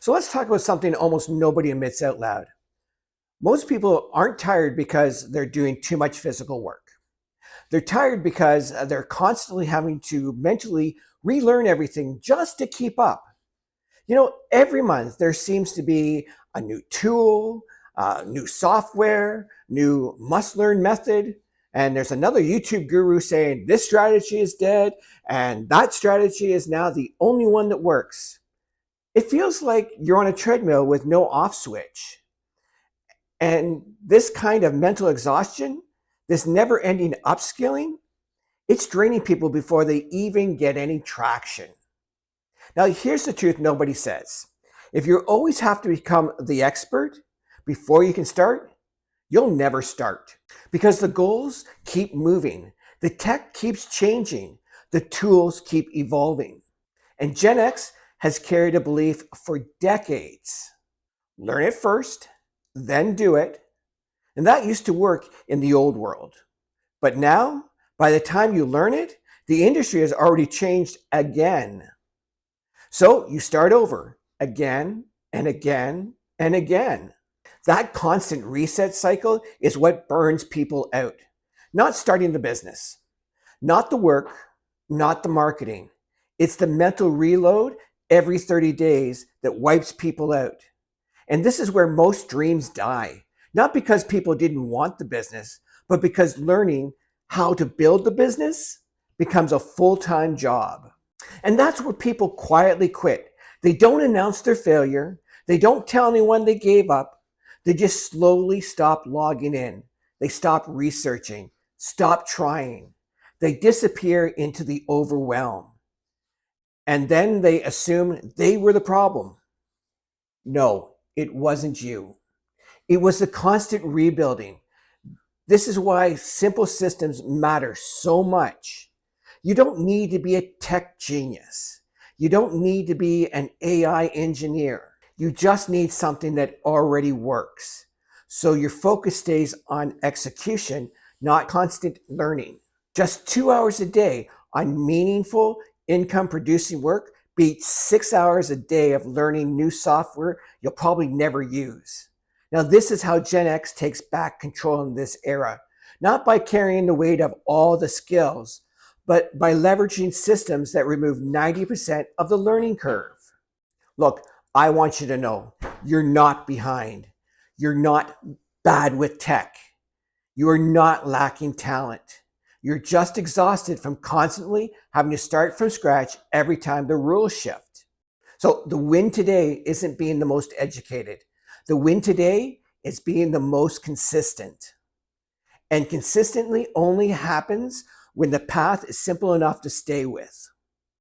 So let's talk about something almost nobody admits out loud. Most people aren't tired because they're doing too much physical work. They're tired because they're constantly having to mentally relearn everything just to keep up. Every month there seems to be a new tool, new software, new must learn method. And there's another YouTube guru saying this strategy is dead and that strategy is now the only one that works. It feels like you're on a treadmill with no off switch. And this kind of mental exhaustion, this never ending upskilling, it's draining people before they even get any traction. Now, here's the truth nobody says. If you always have to become the expert before you can start, you'll never start because the goals keep moving, the tech keeps changing, the tools keep evolving. And Gen X has carried a belief for decades. Learn it first, then do it. And that used to work in the old world. But now, by the time you learn it, the industry has already changed again. So you start over again and again and again. That constant reset cycle is what burns people out. Not starting the business, not the work, not the marketing. It's the mental reload every 30 days that wipes people out. And this is where most dreams die, not because people didn't want the business, but because learning how to build the business becomes a full-time job. And that's where people quietly quit. They don't announce their failure. They don't tell anyone they gave up. They just slowly stop logging in. They stop researching, stop trying. They disappear into the overwhelm. And then they assume they were the problem. No, it wasn't you. It was the constant rebuilding. This is why simple systems matter so much. You don't need to be a tech genius. You don't need to be an AI engineer. You just need something that already works. So your focus stays on execution, not constant learning. Just 2 hours a day on meaningful income producing work beats 6 hours a day of learning new software you'll probably never use. Now, this is how Gen X takes back control in this era, not by carrying the weight of all the skills, but by leveraging systems that remove 90% of the learning curve. Look, I want you to know you're not behind. You're not bad with tech. You are not lacking talent. You're just exhausted from constantly having to start from scratch every time the rules shift. So the win today isn't being the most educated. The win today is being the most consistent. And consistently only happens when the path is simple enough to stay with.